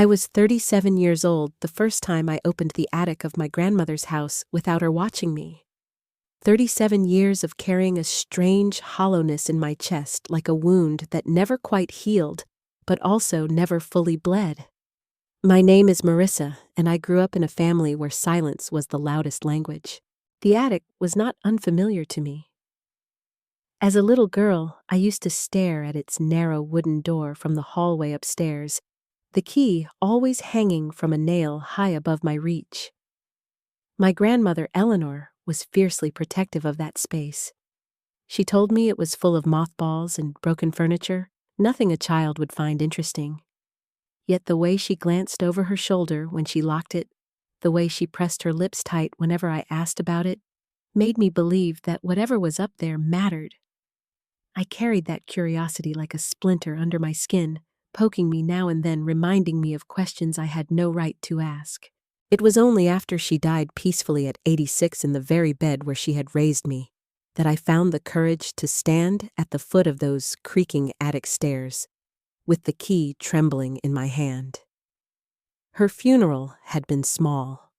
I was 37 years old the first time I opened the attic of my grandmother's house without her watching me. 37 years of carrying a strange hollowness in my chest like a wound that never quite healed, but also never fully bled. My name is Marissa, and I grew up in a family where silence was the loudest language. The attic was not unfamiliar to me. As a little girl, I used to stare at its narrow wooden door from the hallway upstairs, the key always hanging from a nail high above my reach. My grandmother, Eleanor, was fiercely protective of that space. She told me it was full of mothballs and broken furniture, nothing a child would find interesting. Yet the way she glanced over her shoulder when she locked it, the way she pressed her lips tight whenever I asked about it, made me believe that whatever was up there mattered. I carried that curiosity like a splinter under my skin, poking me now and then, reminding me of questions I had no right to ask. It was only after she died peacefully at 86 in the very bed where she had raised me that I found the courage to stand at the foot of those creaking attic stairs, with the key trembling in my hand. Her funeral had been small.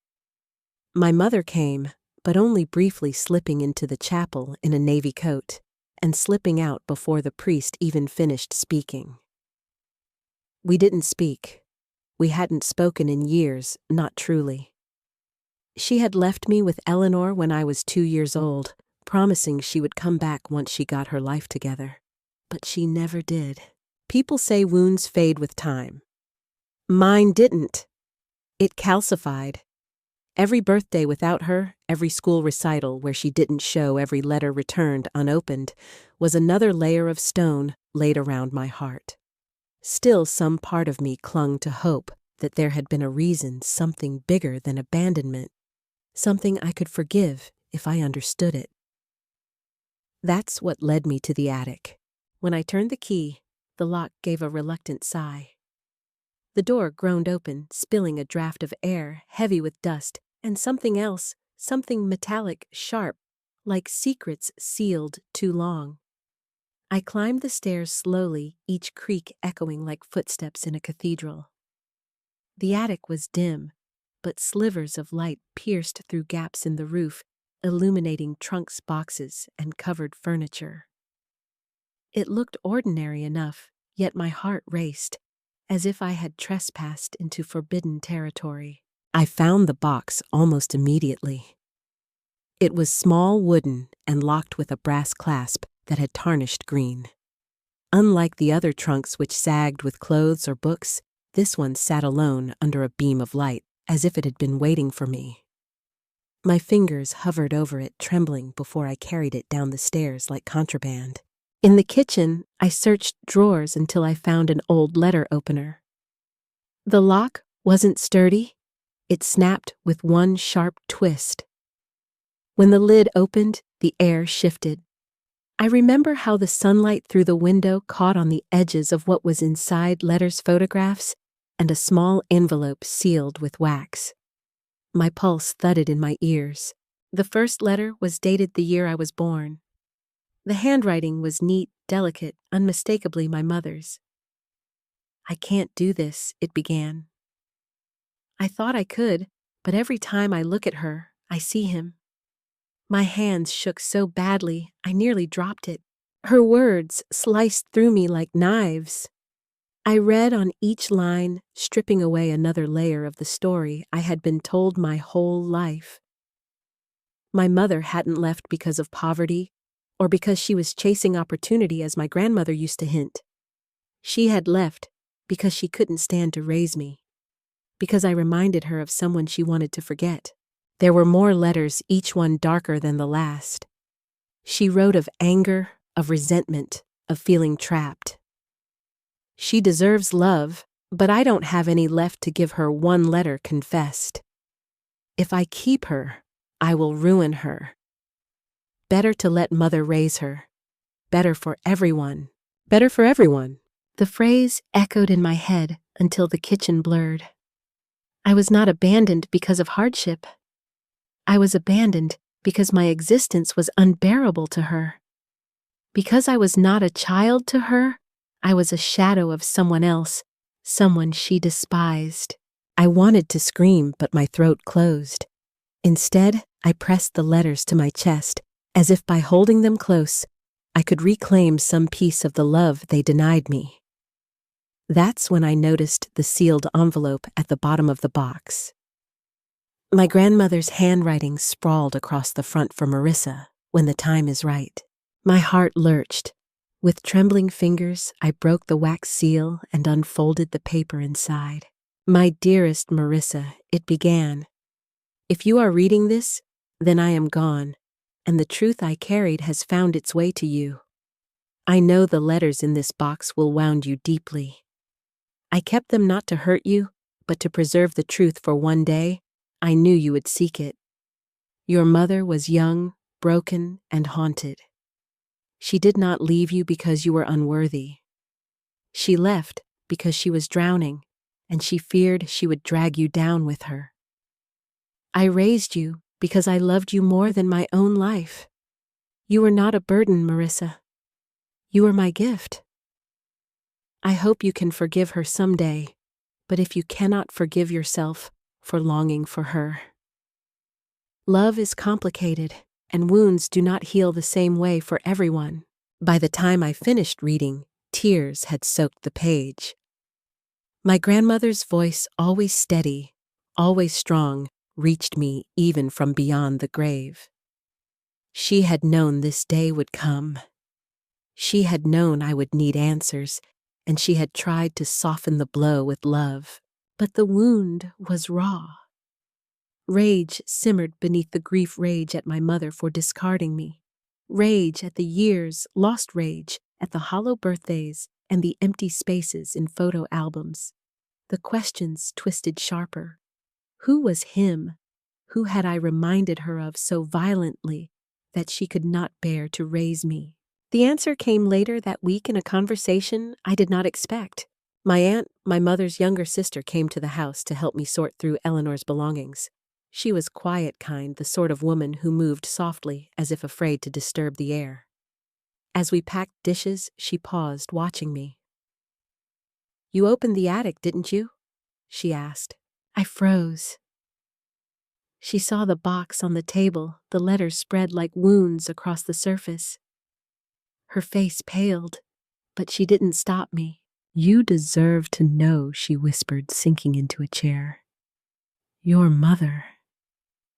My mother came, but only briefly, slipping into the chapel in a navy coat and slipping out before the priest even finished speaking. We didn't speak. We hadn't spoken in years, not truly. She had left me with Eleanor when I was 2 years old, promising she would come back once she got her life together. But she never did. People say wounds fade with time. Mine didn't. It calcified. Every birthday without her, every school recital where she didn't show, every letter returned unopened, was another layer of stone laid around my heart. Still, some part of me clung to hope that there had been a reason, something bigger than abandonment, something I could forgive if I understood it. That's what led me to the attic. When I turned the key, the lock gave a reluctant sigh. The door groaned open, spilling a draft of air, heavy with dust, and something else, something metallic, sharp, like secrets sealed too long. I climbed the stairs slowly, each creak echoing like footsteps in a cathedral. The attic was dim, but slivers of light pierced through gaps in the roof, illuminating trunks, boxes, and covered furniture. It looked ordinary enough, yet my heart raced, as if I had trespassed into forbidden territory. I found the box almost immediately. It was small, wooden, and locked with a brass clasp that had tarnished green. Unlike the other trunks which sagged with clothes or books, this one sat alone under a beam of light, as if it had been waiting for me. My fingers hovered over it, trembling before I carried it down the stairs like contraband. In the kitchen, I searched drawers until I found an old letter opener. The lock wasn't sturdy. It snapped with one sharp twist. When the lid opened, the air shifted. I remember how the sunlight through the window caught on the edges of what was inside letters, photographs, and a small envelope sealed with wax. My pulse thudded in my ears. The first letter was dated the year I was born. The handwriting was neat, delicate, unmistakably my mother's. "I can't do this," it began. I thought I could, but every time I look at her, I see him. My hands shook so badly, I nearly dropped it. Her words sliced through me like knives. I read on each line, stripping away another layer of the story I had been told my whole life. My mother hadn't left because of poverty, or because she was chasing opportunity, as my grandmother used to hint. She had left because she couldn't stand to raise me, because I reminded her of someone she wanted to forget. There were more letters, each one darker than the last. She wrote of anger, of resentment, of feeling trapped. She deserves love, but I don't have any left to give her. One letter confessed. If I keep her, I will ruin her. Better to let mother raise her. Better for everyone. Better for everyone. The phrase echoed in my head until the kitchen blurred. I was not abandoned because of hardship. I was abandoned because my existence was unbearable to her. Because I was not a child to her, I was a shadow of someone else, someone she despised. I wanted to scream, but my throat closed. Instead, I pressed the letters to my chest, as if by holding them close, I could reclaim some piece of the love they denied me. That's when I noticed the sealed envelope at the bottom of the box. My grandmother's handwriting sprawled across the front for Marissa, when the time is right. My heart lurched. With trembling fingers, I broke the wax seal and unfolded the paper inside. My dearest Marissa, it began. If you are reading this, then I am gone, and the truth I carried has found its way to you. I know the letters in this box will wound you deeply. I kept them not to hurt you, but to preserve the truth for one day I knew you would seek it. Your mother was young, broken, and haunted. She did not leave you because you were unworthy. She left because she was drowning, and she feared she would drag you down with her. I raised you because I loved you more than my own life. You were not a burden, Marissa. You were my gift. I hope you can forgive her someday, but if you cannot forgive yourself for longing for her. Love is complicated, and wounds do not heal the same way for everyone. By the time I finished reading, tears had soaked the page. My grandmother's voice, always steady, always strong, reached me even from beyond the grave. She had known this day would come. She had known I would need answers, and she had tried to soften the blow with love. But the wound was raw. Rage simmered beneath the grief rage at my mother for discarding me. Rage at the years, lost rage at the hollow birthdays and the empty spaces in photo albums. The questions twisted sharper. Who was him? Who had I reminded her of so violently that she could not bear to raise me? The answer came later that week in a conversation I did not expect. My aunt, my mother's younger sister, came to the house to help me sort through Eleanor's belongings. She was quiet kind, the sort of woman who moved softly as if afraid to disturb the air. As we packed dishes, she paused, watching me. "You opened the attic, didn't you?" she asked. I froze. She saw the box on the table, the letters spread like wounds across the surface. Her face paled, but she didn't stop me. "You deserve to know," she whispered, sinking into a chair. "Your mother.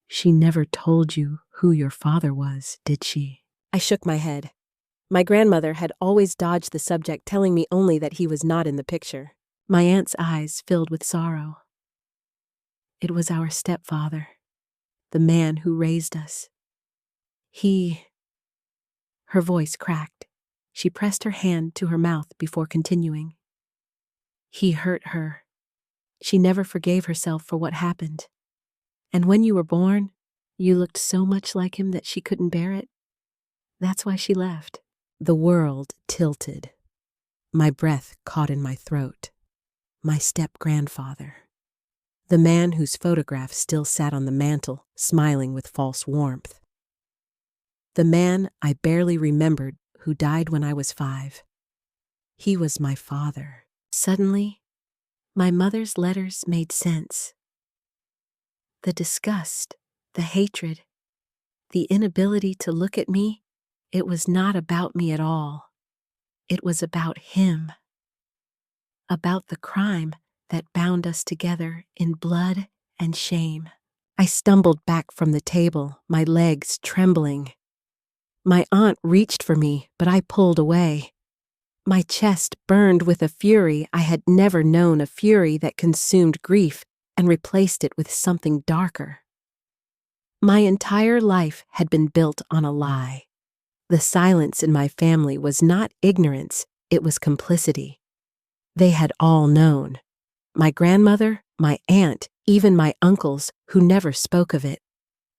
She never told you who your father was, did she?" I shook my head. My grandmother had always dodged the subject, telling me only that he was not in the picture. My aunt's eyes filled with sorrow. "It was our stepfather, the man who raised us. Her voice cracked. She pressed her hand to her mouth before continuing. "He hurt her. She never forgave herself for what happened. And when you were born, you looked so much like him that she couldn't bear it. That's why she left." The world tilted. My breath caught in my throat. My step-grandfather. The man whose photograph still sat on the mantel, smiling with false warmth. The man I barely remembered, who died when I was 5. He was my father. Suddenly, my mother's letters made sense. The disgust, the hatred, the inability to look at me, it was not about me at all. It was about him. About the crime that bound us together in blood and shame. I stumbled back from the table, my legs trembling. My aunt reached for me, but I pulled away. My chest burned with a fury I had never known, a fury that consumed grief and replaced it with something darker. My entire life had been built on a lie. The silence in my family was not ignorance, it was complicity. They had all known. My grandmother, my aunt, even my uncles, who never spoke of it.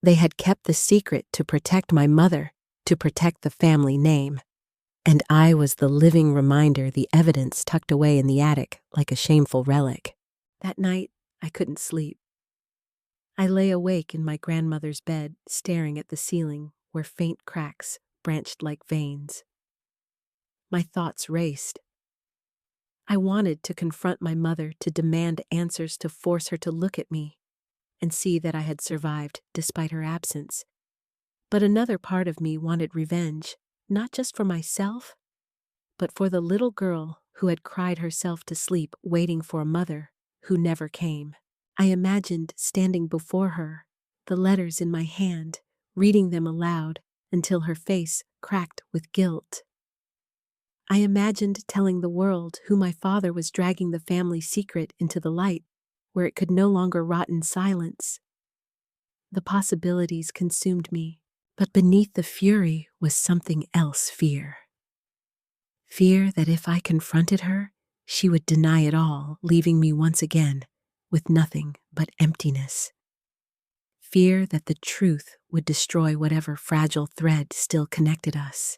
They had kept the secret to protect my mother, to protect the family name. And I was the living reminder, the evidence tucked away in the attic like a shameful relic. That night, I couldn't sleep. I lay awake in my grandmother's bed, staring at the ceiling where faint cracks branched like veins. My thoughts raced. I wanted to confront my mother, to demand answers, to force her to look at me and see that I had survived despite her absence. But another part of me wanted revenge, not just for myself, but for the little girl who had cried herself to sleep waiting for a mother who never came. I imagined standing before her, the letters in my hand, reading them aloud until her face cracked with guilt. I imagined telling the world who my father was dragging the family secret into the light, where it could no longer rot in silence. The possibilities consumed me, but beneath the fury was something else: fear. Fear that if I confronted her, she would deny it all, leaving me once again with nothing but emptiness. Fear that the truth would destroy whatever fragile thread still connected us.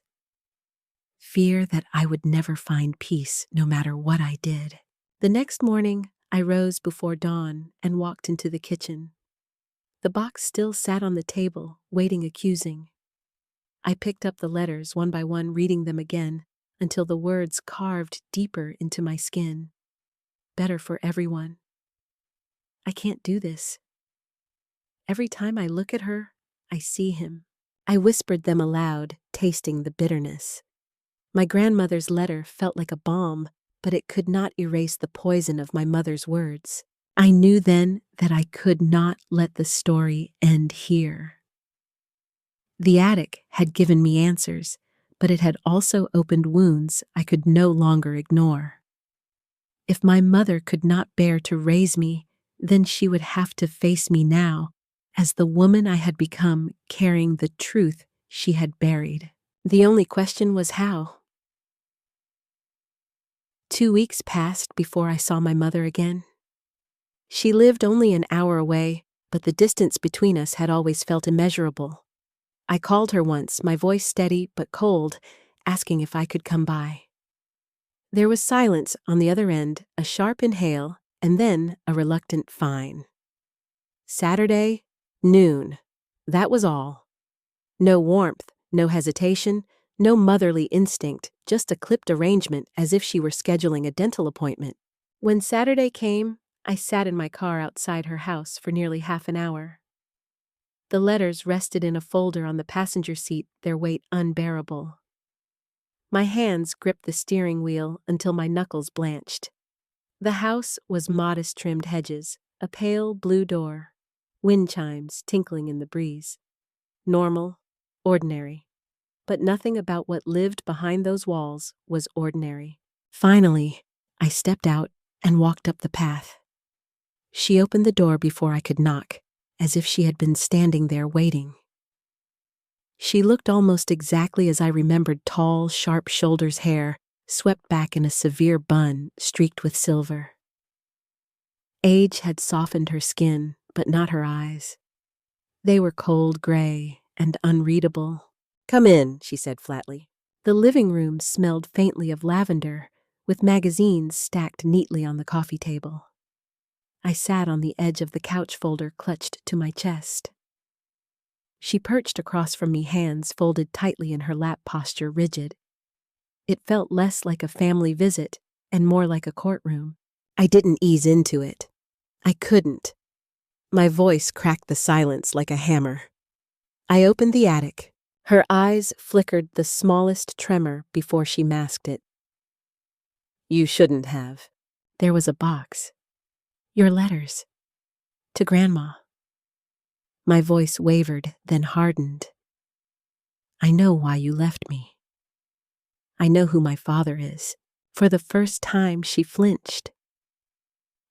Fear that I would never find peace no matter what I did. The next morning, I rose before dawn and walked into the kitchen. The box still sat on the table, waiting accusing. I picked up the letters one by one, reading them again, until the words carved deeper into my skin. Better for everyone. I can't do this. Every time I look at her, I see him. I whispered them aloud, tasting the bitterness. My grandmother's letter felt like a balm, but it could not erase the poison of my mother's words. I knew then that I could not let the story end here. The attic had given me answers, but it had also opened wounds I could no longer ignore. If my mother could not bear to raise me, then she would have to face me now as the woman I had become, carrying the truth she had buried. The only question was how. 2 weeks passed before I saw my mother again. She lived only an hour away, but the distance between us had always felt immeasurable. I called her once, my voice steady but cold, asking if I could come by. There was silence on the other end, a sharp inhale, and then a reluctant fine. Saturday, noon. That was all. No warmth, no hesitation, no motherly instinct, just a clipped arrangement as if she were scheduling a dental appointment. When Saturday came, I sat in my car outside her house for nearly half an hour. The letters rested in a folder on the passenger seat, their weight unbearable. My hands gripped the steering wheel until my knuckles blanched. The house was modest trimmed hedges, a pale blue door, wind chimes tinkling in the breeze. Normal, ordinary. But nothing about what lived behind those walls was ordinary. Finally, I stepped out and walked up the path. She opened the door before I could knock, as if she had been standing there waiting. She looked almost exactly as I remembered: tall, sharp-shoulders, hair swept back in a severe bun streaked with silver. Age had softened her skin, but not her eyes. They were cold gray and unreadable. "Come in," she said flatly. The living room smelled faintly of lavender, with magazines stacked neatly on the coffee table. I sat on the edge of the couch, folder clutched to my chest. She perched across from me, hands folded tightly in her lap, posture rigid. It felt less like a family visit and more like a courtroom. I didn't ease into it. I couldn't. My voice cracked the silence like a hammer. I opened the attic. Her eyes flickered the smallest tremor before she masked it. "You shouldn't have." There was a box. "Your letters. To Grandma." My voice wavered, then hardened. "I know why you left me. I know who my father is." For the first time, she flinched.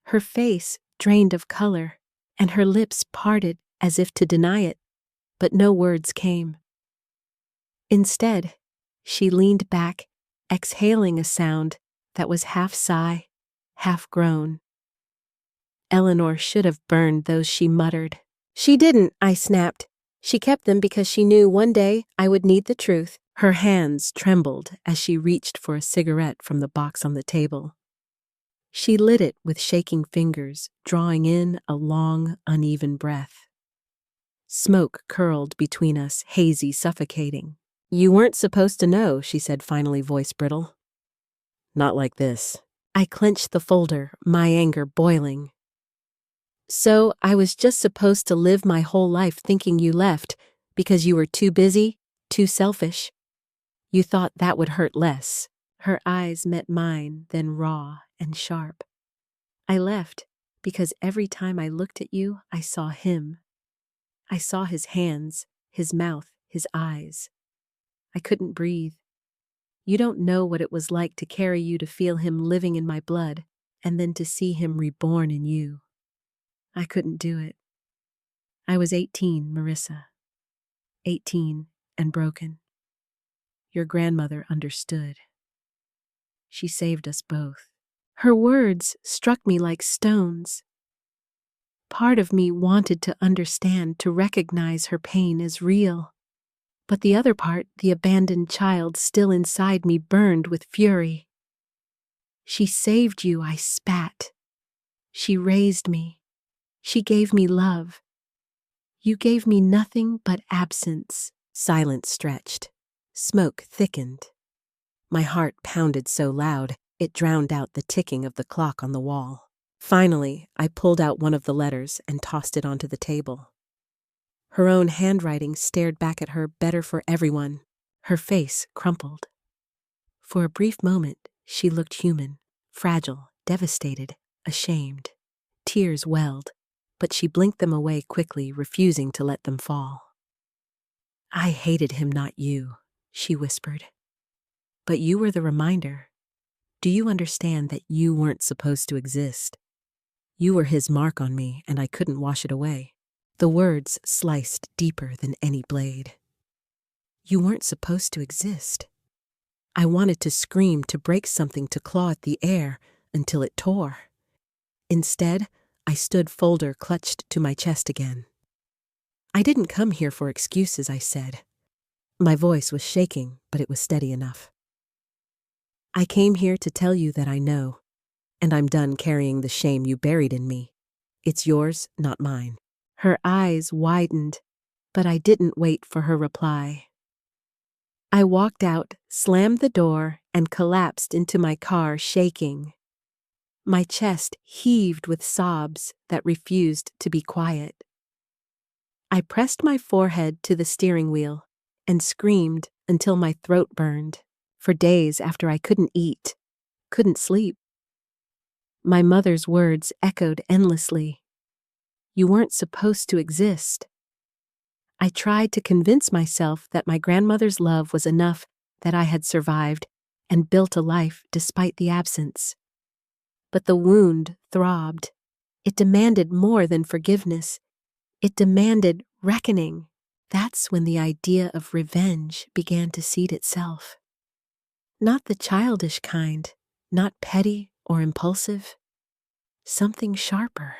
Her face drained of color, and her lips parted as if to deny it, but no words came. Instead, she leaned back, exhaling a sound that was half sigh, half groan. "Eleanor should have burned those," she muttered. "She didn't," I snapped. "She kept them because she knew one day I would need the truth." Her hands trembled as she reached for a cigarette from the box on the table. She lit it with shaking fingers, drawing in a long, uneven breath. Smoke curled between us, hazy, suffocating. "You weren't supposed to know," she said finally, voice brittle. "Not like this." I clenched the folder, my anger boiling. So I was just supposed to live my whole life thinking you left because you were too busy, too selfish. You thought that would hurt less. Her eyes met mine, then raw and sharp. I left because every time I looked at you, I saw him. I saw his hands, his mouth, his eyes. I couldn't breathe. You don't know what it was like to carry you, to feel him living in my blood, and then to see him reborn in you. I couldn't do it. I was 18, Marissa. 18 and broken. Your grandmother understood. She saved us both. Her words struck me like stones. Part of me wanted to understand, to recognize her pain as real. But the other part, the abandoned child still inside me, burned with fury. She saved you, I spat. She raised me. She gave me love. You gave me nothing but absence. Silence stretched. Smoke thickened. My heart pounded so loud, it drowned out the ticking of the clock on the wall. Finally, I pulled out one of the letters and tossed it onto the table. Her own handwriting stared back at her, better for everyone. Her face crumpled. For a brief moment, she looked human, fragile, devastated, ashamed. Tears welled, but she blinked them away quickly, refusing to let them fall. I hated him, not you, she whispered. But you were the reminder. Do you understand that you weren't supposed to exist? You were his mark on me, and I couldn't wash it away. The words sliced deeper than any blade. You weren't supposed to exist. I wanted to scream, to break something, to claw at the air until it tore. Instead, I stood, folder clutched to my chest again. I didn't come here for excuses, I said. My voice was shaking, but it was steady enough. I came here to tell you that I know, and I'm done carrying the shame you buried in me. It's yours, not mine. Her eyes widened, but I didn't wait for her reply. I walked out, slammed the door, and collapsed into my car, shaking. My chest heaved with sobs that refused to be quiet. I pressed my forehead to the steering wheel and screamed until my throat burned. For days after, I couldn't eat, couldn't sleep. My mother's words echoed endlessly. You weren't supposed to exist. I tried to convince myself that my grandmother's love was enough, that I had survived and built a life despite the absence. But the wound throbbed. It demanded more than forgiveness. It demanded reckoning. That's when the idea of revenge began to seed itself. Not the childish kind, not petty or impulsive. Something sharper.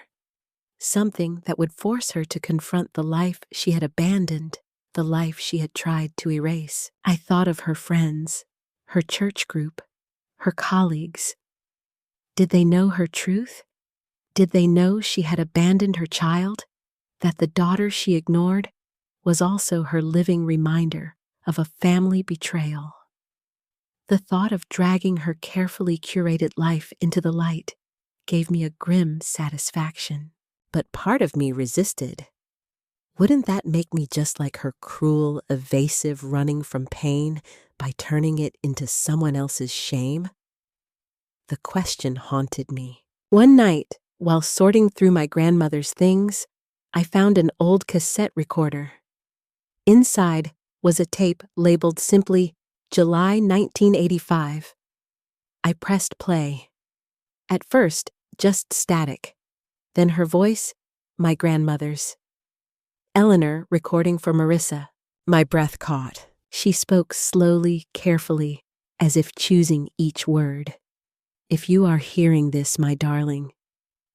Something that would force her to confront the life she had abandoned, the life she had tried to erase. I thought of her friends, her church group, her colleagues. Did they know her truth? Did they know she had abandoned her child? That the daughter she ignored was also her living reminder of a family betrayal? The thought of dragging her carefully curated life into the light gave me a grim satisfaction. But part of me resisted. Wouldn't that make me just like her cruel, evasive running from pain by turning it into someone else's shame? The question haunted me. One night, while sorting through my grandmother's things, I found an old cassette recorder. Inside was a tape labeled simply July 1985. I pressed play. At first, just static. Then her voice, my grandmother's. Eleanor recording for Marissa. My breath caught. She spoke slowly, carefully, as if choosing each word. If you are hearing this, my darling,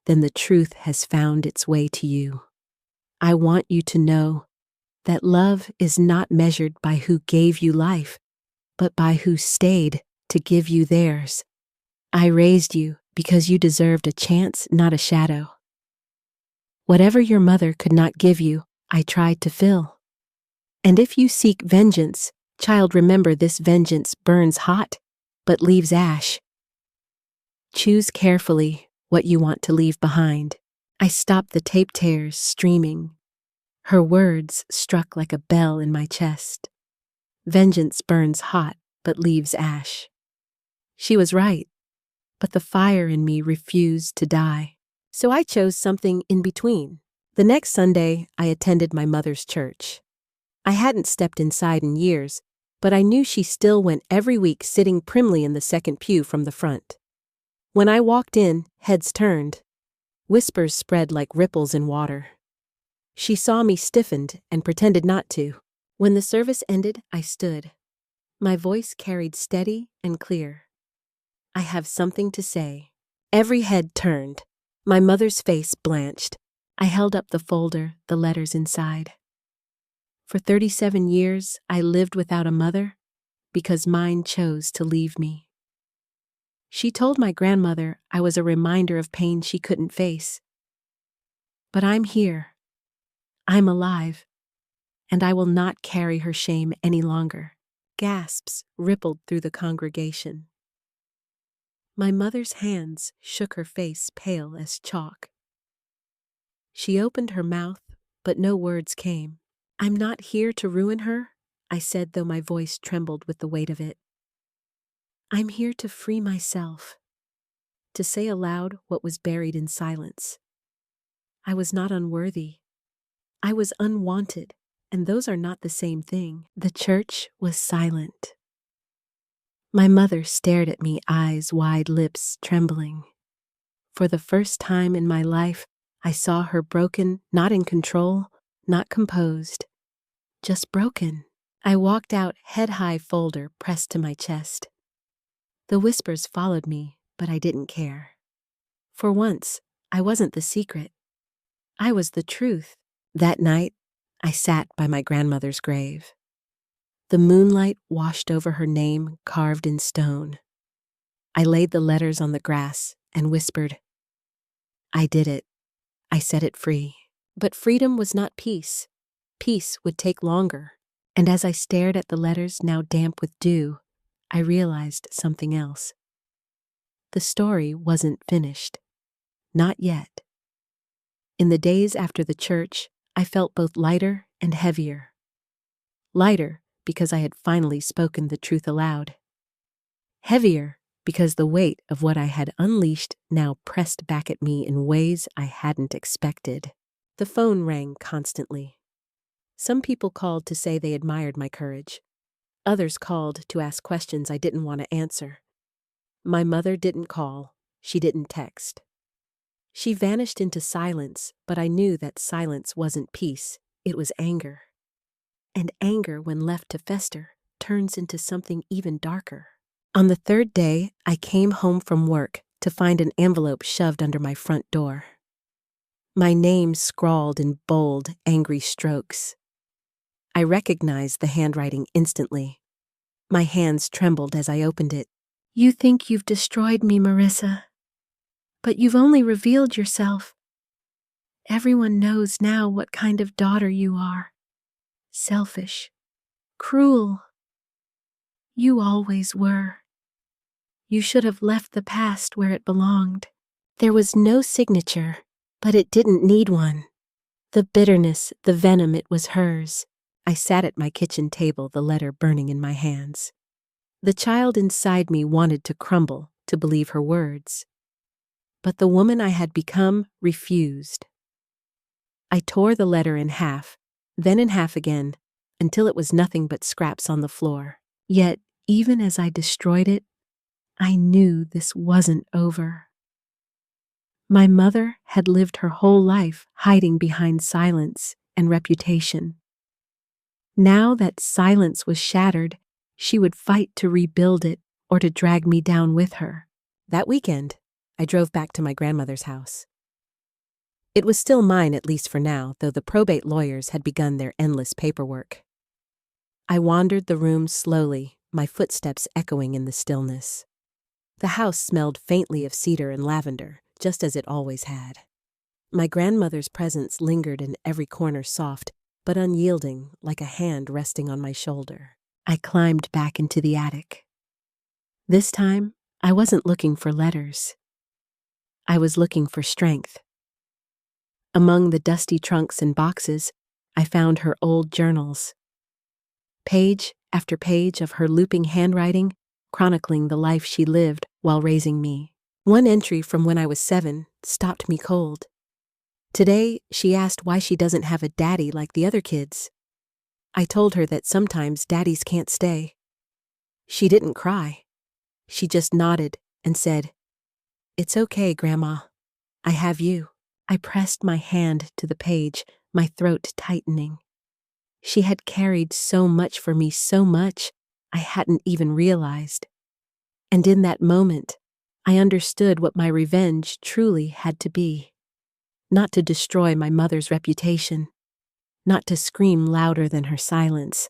then the truth has found its way to you. I want you to know that love is not measured by who gave you life, but by who stayed to give you theirs. I raised you because you deserved a chance, not a shadow. Whatever your mother could not give you, I tried to fill. And if you seek vengeance, child, remember this vengeance burns hot, but leaves ash. Choose carefully what you want to leave behind. I stopped the tape tears streaming. Her words struck like a bell in my chest. Vengeance burns hot, but leaves ash. She was right, but the fire in me refused to die. So I chose something in between. The next Sunday, I attended my mother's church. I hadn't stepped inside in years, but I knew she still went every week, sitting primly in the second pew from the front. When I walked in, heads turned. Whispers spread like ripples in water. She saw me, stiffened, and pretended not to. When the service ended, I stood. My voice carried steady and clear. I have something to say. Every head turned. My mother's face blanched. I held up the folder, the letters inside. For 37 years, I lived without a mother because mine chose to leave me. She told my grandmother I was a reminder of pain she couldn't face. But I'm here. I'm alive. And I will not carry her shame any longer. Gasps rippled through the congregation. My mother's hands shook, her face pale as chalk. She opened her mouth, but no words came. I'm not here to ruin her, I said, though my voice trembled with the weight of it. I'm here to free myself, to say aloud what was buried in silence. I was not unworthy. I was unwanted, and those are not the same thing. The church was silent. My mother stared at me, eyes wide, lips trembling. For the first time in my life, I saw her broken, not in control, not composed, just broken. I walked out, head high, folder pressed to my chest. The whispers followed me, but I didn't care. For once, I wasn't the secret. I was the truth. That night, I sat by my grandmother's grave. The moonlight washed over her name carved in stone. I laid the letters on the grass and whispered, I did it. I set it free. But freedom was not peace. Peace would take longer. And as I stared at the letters, now damp with dew, I realized something else. The story wasn't finished. Not yet. In the days after the church, I felt both lighter and heavier. Lighter because I had finally spoken the truth aloud. Heavier because the weight of what I had unleashed now pressed back at me in ways I hadn't expected. The phone rang constantly. Some people called to say they admired my courage. Others called to ask questions I didn't want to answer. My mother didn't call. She didn't text. She vanished into silence, but I knew that silence wasn't peace. It was anger. And anger, when left to fester, turns into something even darker. On the third day, I came home from work to find an envelope shoved under my front door. My name scrawled in bold, angry strokes. I recognized the handwriting instantly. My hands trembled as I opened it. You think you've destroyed me, Marissa, but you've only revealed yourself. Everyone knows now what kind of daughter you are. Selfish, cruel. You always were. You should have left the past where it belonged. There was no signature, but it didn't need one. The bitterness, the venom, it was hers. I sat at my kitchen table, the letter burning in my hands. The child inside me wanted to crumble, to believe her words. But the woman I had become refused. I tore the letter in half, then in half again, until it was nothing but scraps on the floor. Yet, even as I destroyed it, I knew this wasn't over. My mother had lived her whole life hiding behind silence and reputation. Now that silence was shattered, she would fight to rebuild it or to drag me down with her. That weekend, I drove back to my grandmother's house. It was still mine, at least for now, though the probate lawyers had begun their endless paperwork. I wandered the room slowly, my footsteps echoing in the stillness. The house smelled faintly of cedar and lavender, just as it always had. My grandmother's presence lingered in every corner, soft but unyielding, like a hand resting on my shoulder. I climbed back into the attic. This time, I wasn't looking for letters. I was looking for strength. Among the dusty trunks and boxes, I found her old journals. Page after page of her looping handwriting, chronicling the life she lived while raising me. One entry from when I was 7 stopped me cold. Today, she asked why she doesn't have a daddy like the other kids. I told her that sometimes daddies can't stay. She didn't cry. She just nodded and said, "It's okay, Grandma. I have you." I pressed my hand to the page, my throat tightening. She had carried so much for me, so much I hadn't even realized. And in that moment, I understood what my revenge truly had to be. Not to destroy my mother's reputation, not to scream louder than her silence,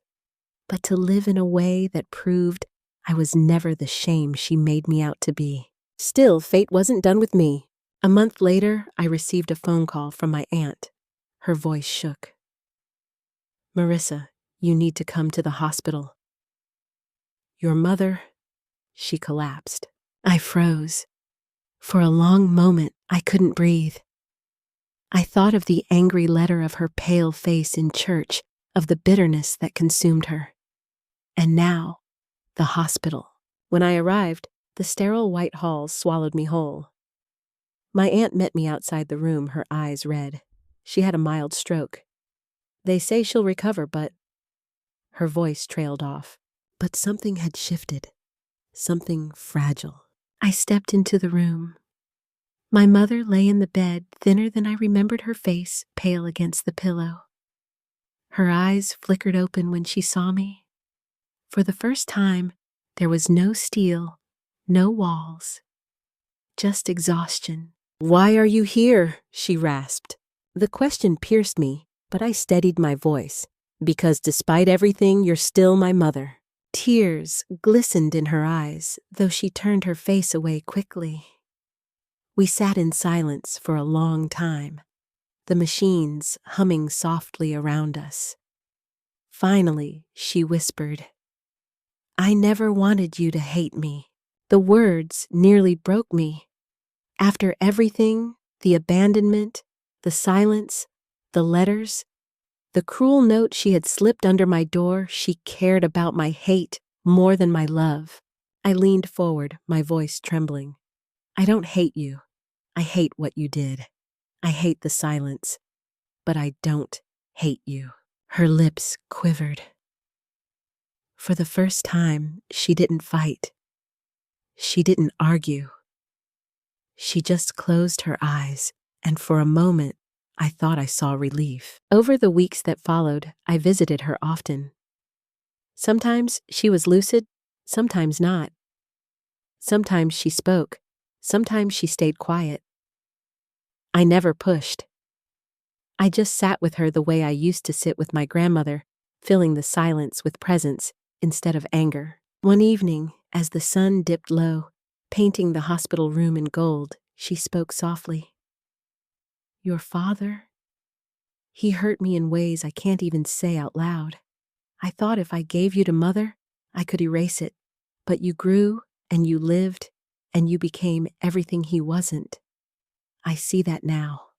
but to live in a way that proved I was never the shame she made me out to be. Still, fate wasn't done with me. A month later, I received a phone call from my aunt. Her voice shook. "Marissa, you need to come to the hospital." "Your mother..." She collapsed. I froze. For a long moment, I couldn't breathe. I thought of the angry letter of her pale face in church, of the bitterness that consumed her. And now, the hospital. When I arrived, the sterile white halls swallowed me whole. My aunt met me outside the room, her eyes red. She had a mild stroke. "They say she'll recover, but..." Her voice trailed off. But something had shifted. Something fragile. I stepped into the room. My mother lay in the bed, thinner than I remembered her face, pale against the pillow. Her eyes flickered open when she saw me. For the first time, there was no steel, no walls, just exhaustion. "Why are you here?" she rasped. The question pierced me, but I steadied my voice. "Because despite everything, you're still my mother." Tears glistened in her eyes, though she turned her face away quickly. We sat in silence for a long time, the machines humming softly around us. Finally, she whispered, "I never wanted you to hate me." The words nearly broke me. After everything, the abandonment, the silence, the letters, the cruel note she had slipped under my door, she cared about my hate more than my love. I leaned forward, my voice trembling. "I don't hate you. I hate what you did. I hate the silence. But I don't hate you." Her lips quivered. For the first time, she didn't fight. She didn't argue. She just closed her eyes, and for a moment, I thought I saw relief. Over the weeks that followed, I visited her often. Sometimes she was lucid, sometimes not. Sometimes she spoke, sometimes she stayed quiet. I never pushed. I just sat with her the way I used to sit with my grandmother, filling the silence with presence instead of anger. One evening, as the sun dipped low, painting the hospital room in gold, she spoke softly. "Your father? He hurt me in ways I can't even say out loud. I thought if I gave you to Mother, I could erase it. But you grew, and you lived, and you became everything he wasn't. I see that now.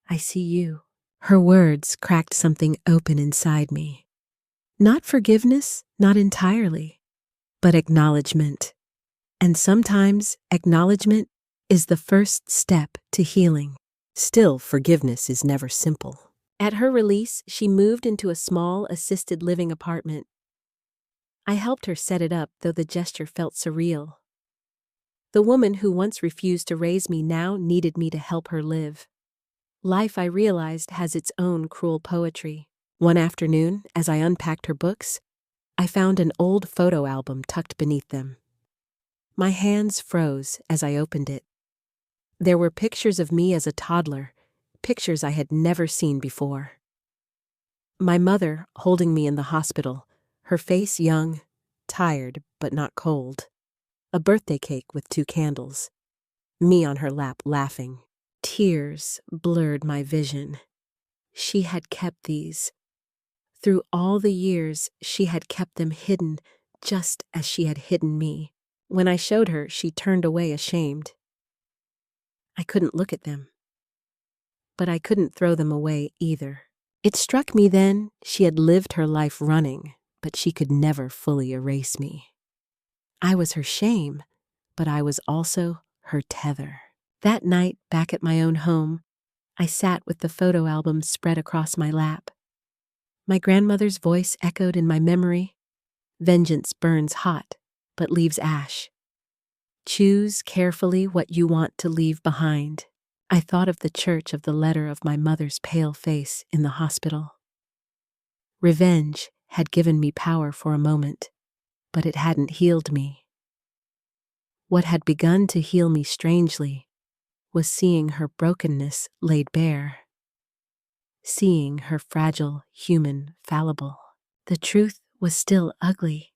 I see you." Her words cracked something open inside me. Not forgiveness, not entirely, but acknowledgement. And sometimes acknowledgement is the first step to healing. Still, forgiveness is never simple. At her release, she moved into a small, assisted living apartment. I helped her set it up, though the gesture felt surreal. The woman who once refused to raise me now needed me to help her live. Life, I realized, has its own cruel poetry. One afternoon, as I unpacked her books, I found an old photo album tucked beneath them. My hands froze as I opened it. There were pictures of me as a toddler, pictures I had never seen before. My mother holding me in the hospital, her face young, tired but not cold. A birthday cake with 2 candles. Me on her lap laughing. Tears blurred my vision. She had kept these. Through all the years, she had kept them hidden, just as she had hidden me. When I showed her, she turned away ashamed. I couldn't look at them. But I couldn't throw them away either. It struck me then she had lived her life running, but she could never fully erase me. I was her shame, but I was also her tether. That night, back at my own home, I sat with the photo album spread across my lap. My grandmother's voice echoed in my memory. Vengeance burns hot, but leaves ash. Choose carefully what you want to leave behind. I thought of the church of the letter of my mother's pale face in the hospital. Revenge had given me power for a moment, but it hadn't healed me. What had begun to heal me strangely was seeing her brokenness laid bare, seeing her fragile, human, fallible. The truth was still ugly.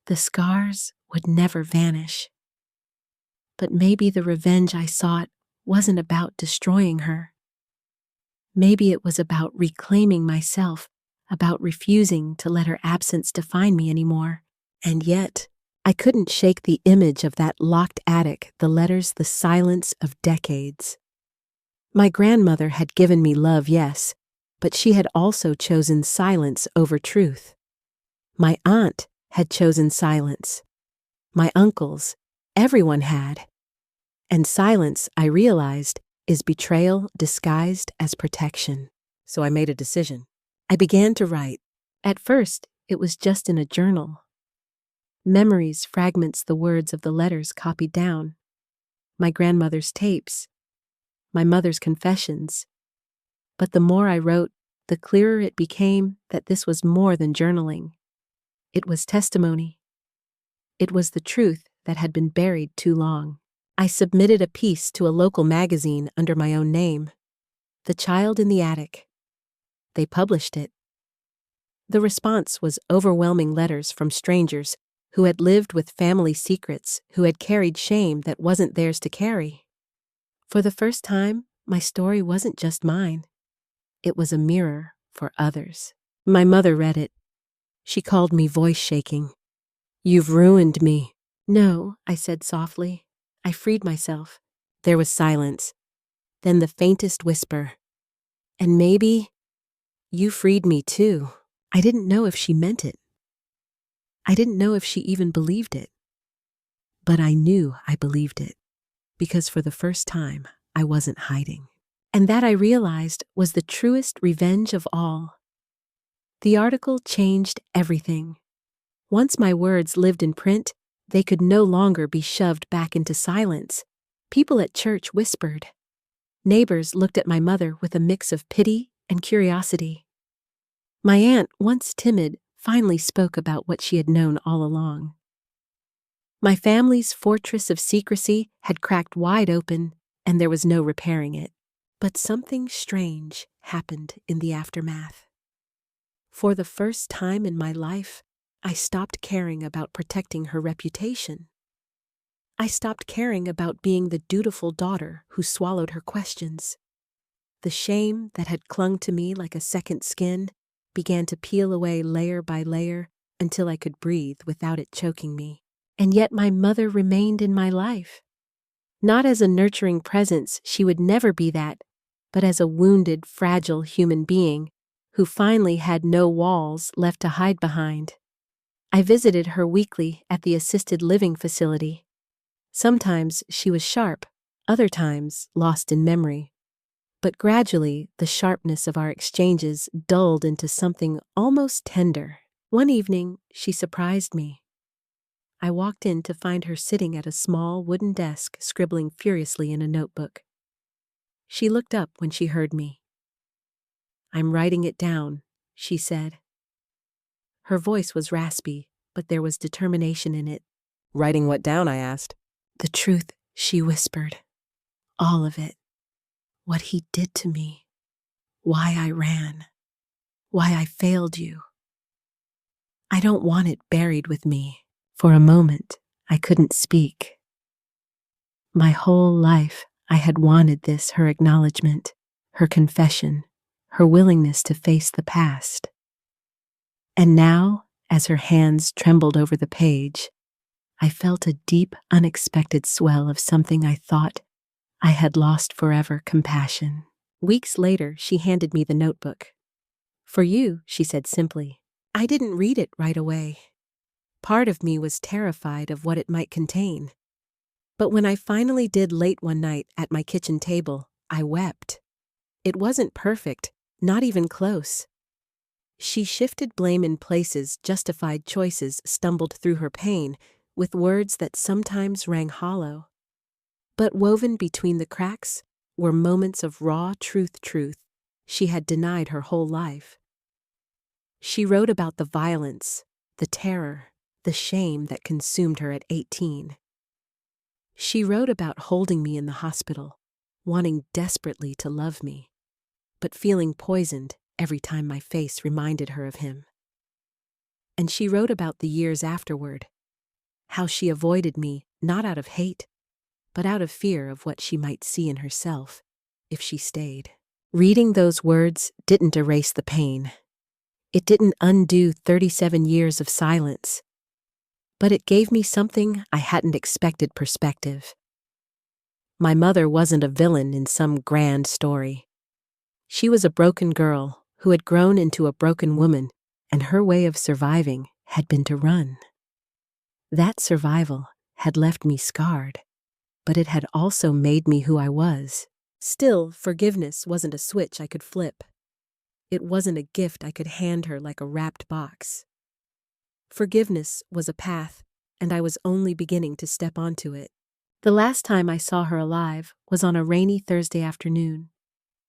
The scars would never vanish. But maybe the revenge I sought wasn't about destroying her. Maybe it was about reclaiming myself, about refusing to let her absence define me anymore. And yet, I couldn't shake the image of that locked attic, the letters, the silence of decades. My grandmother had given me love, yes, but she had also chosen silence over truth. My aunt had chosen silence. My uncles, everyone had. And silence, I realized, is betrayal disguised as protection. So I made a decision. I began to write. At first, it was just in a journal. Memories, fragments, the words of the letters copied down. My grandmother's tapes. My mother's confessions. But the more I wrote, the clearer it became that this was more than journaling. It was testimony. It was the truth that had been buried too long. I submitted a piece to a local magazine under my own name, The Child in the Attic. They published it. The response was overwhelming letters from strangers who had lived with family secrets, who had carried shame that wasn't theirs to carry. For the first time, my story wasn't just mine. It was a mirror for others. My mother read it. She called me voice shaking. "You've ruined me." "No," I said softly. I freed myself. There was silence. Then the faintest whisper. "And maybe you freed me too." I didn't know if she meant it. I didn't know if she even believed it. But I knew I believed it, because for the first time, I wasn't hiding. And that I realized was the truest revenge of all. The article changed everything. Once my words lived in print, they could no longer be shoved back into silence. People at church whispered. Neighbors looked at my mother with a mix of pity and curiosity. My aunt, once timid, finally spoke about what she had known all along. My family's fortress of secrecy had cracked wide open, and there was no repairing it. But something strange happened in the aftermath. For the first time in my life, I stopped caring about protecting her reputation. I stopped caring about being the dutiful daughter who swallowed her questions. The shame that had clung to me like a second skin began to peel away layer by layer until I could breathe without it choking me. And yet my mother remained in my life. Not as a nurturing presence, she would never be that, but as a wounded, fragile human being who finally had no walls left to hide behind. I visited her weekly at the assisted living facility. Sometimes she was sharp, other times lost in memory. But gradually, the sharpness of our exchanges dulled into something almost tender. One evening, she surprised me. I walked in to find her sitting at a small wooden desk, scribbling furiously in a notebook. She looked up when she heard me. "I'm writing it down," she said. Her voice was raspy, but there was determination in it. "Writing what down?" I asked. "The truth," she whispered. "All of it. What he did to me. Why I ran. Why I failed you. I don't want it buried with me." For a moment, I couldn't speak. My whole life, I had wanted this, her acknowledgement, her confession, her willingness to face the past. And now, as her hands trembled over the page, I felt a deep, unexpected swell of something I thought I had lost forever compassion. Weeks later, she handed me the notebook. "For you," she said simply. I didn't read it right away. Part of me was terrified of what it might contain. But when I finally did late one night at my kitchen table, I wept. It wasn't perfect, not even close. She shifted blame in places, justified choices, stumbled through her pain, with words that sometimes rang hollow. But woven between the cracks were moments of raw truth she had denied her whole life. She wrote about the violence, the terror, the shame that consumed her at 18. She wrote about holding me in the hospital, wanting desperately to love me, but feeling poisoned every time my face reminded her of him. And she wrote about the years afterward, how she avoided me not out of hate, but out of fear of what she might see in herself if she stayed. Reading those words didn't erase the pain. It didn't undo 37 years of silence. But it gave me something I hadn't expected: perspective. My mother wasn't a villain in some grand story. She was a broken girl who had grown into a broken woman, and her way of surviving had been to run. That survival had left me scarred, but it had also made me who I was. Still, forgiveness wasn't a switch I could flip. It wasn't a gift I could hand her like a wrapped box. Forgiveness was a path, and I was only beginning to step onto it. The last time I saw her alive was on a rainy Thursday afternoon.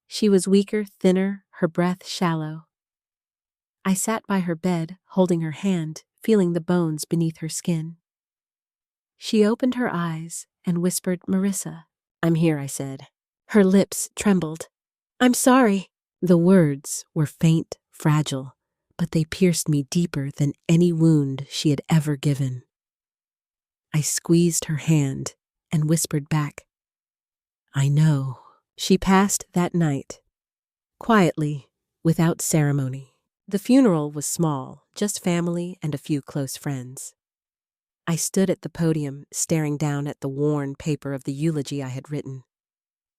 She was weaker, thinner, her breath shallow. I sat by her bed, holding her hand, feeling the bones beneath her skin. She opened her eyes and whispered, "Marissa." "I'm here," I said. Her lips trembled. "I'm sorry." The words were faint, fragile, but they pierced me deeper than any wound she had ever given. I squeezed her hand and whispered back, "I know." She passed that night, quietly, without ceremony. The funeral was small, just family and a few close friends. I stood at the podium, staring down at the worn paper of the eulogy I had written.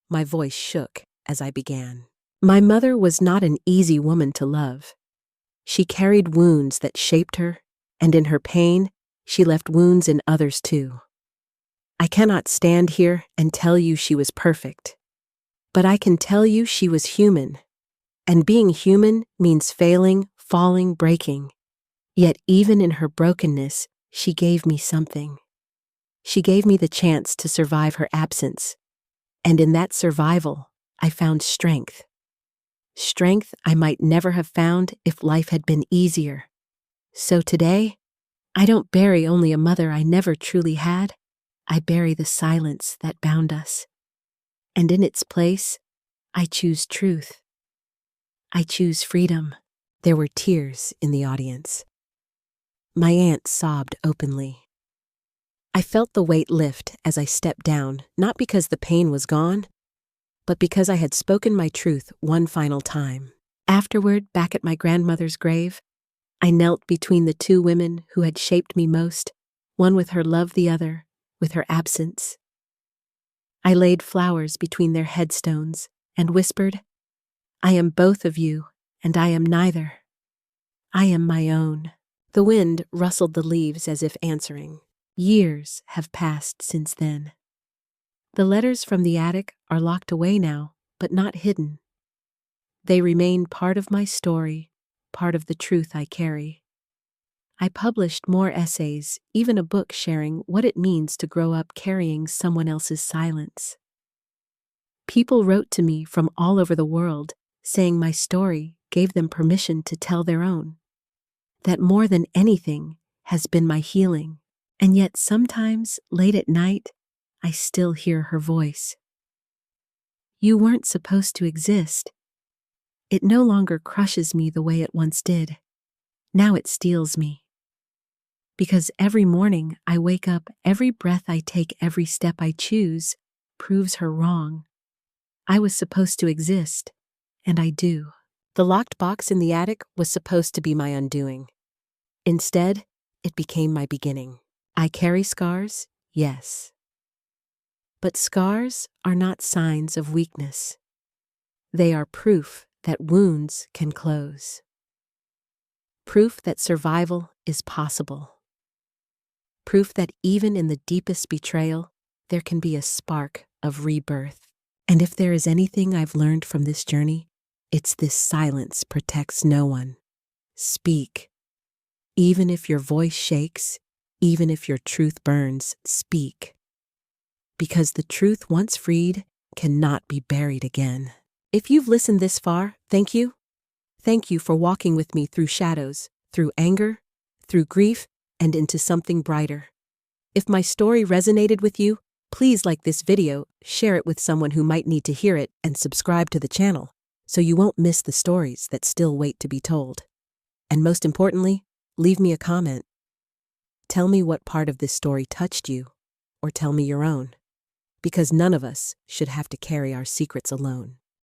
My voice shook as I began. My mother was not an easy woman to love. She carried wounds that shaped her, and in her pain, she left wounds in others too. I cannot stand here and tell you she was perfect, but I can tell you she was human. And being human means failing, falling, breaking. Yet even in her brokenness, she gave me something. She gave me the chance to survive her absence. And in that survival, I found strength. Strength I might never have found if life had been easier. So today, I don't bury only a mother I never truly had. I bury the silence that bound us. And in its place, I choose truth. I choose freedom. There were tears in the audience. My aunt sobbed openly. I felt the weight lift as I stepped down, not because the pain was gone, but because I had spoken my truth one final time. Afterward, back at my grandmother's grave, I knelt between the two women who had shaped me most, one with her love, the other with her absence. I laid flowers between their headstones and whispered, "I am both of you, and I am neither. I am my own." The wind rustled the leaves as if answering. Years have passed since then. The letters from the attic are locked away now, but not hidden. They remain part of my story, part of the truth I carry. I published more essays, even a book sharing what it means to grow up carrying someone else's silence. People wrote to me from all over the world, saying my story gave them permission to tell their own. That more than anything has been my healing, and yet sometimes, late at night, I still hear her voice. You weren't supposed to exist. It no longer crushes me the way it once did. Now it steals me. Because every morning I wake up, every breath I take, every step I choose, proves her wrong. I was supposed to exist, and I do. The locked box in the attic was supposed to be my undoing. Instead, it became my beginning. I carry scars, yes. But scars are not signs of weakness. They are proof that wounds can close. Proof that survival is possible. Proof that even in the deepest betrayal, there can be a spark of rebirth. And if there is anything I've learned from this journey, it's this: silence protects no one. Speak. Even if your voice shakes, even if your truth burns, speak. Because the truth once freed cannot be buried again. If you've listened this far, thank you. Thank you for walking with me through shadows, through anger, through grief, and into something brighter. If my story resonated with you, please like this video, share it with someone who might need to hear it, and subscribe to the channel so you won't miss the stories that still wait to be told. And most importantly, leave me a comment. Tell me what part of this story touched you, or tell me your own, because none of us should have to carry our secrets alone.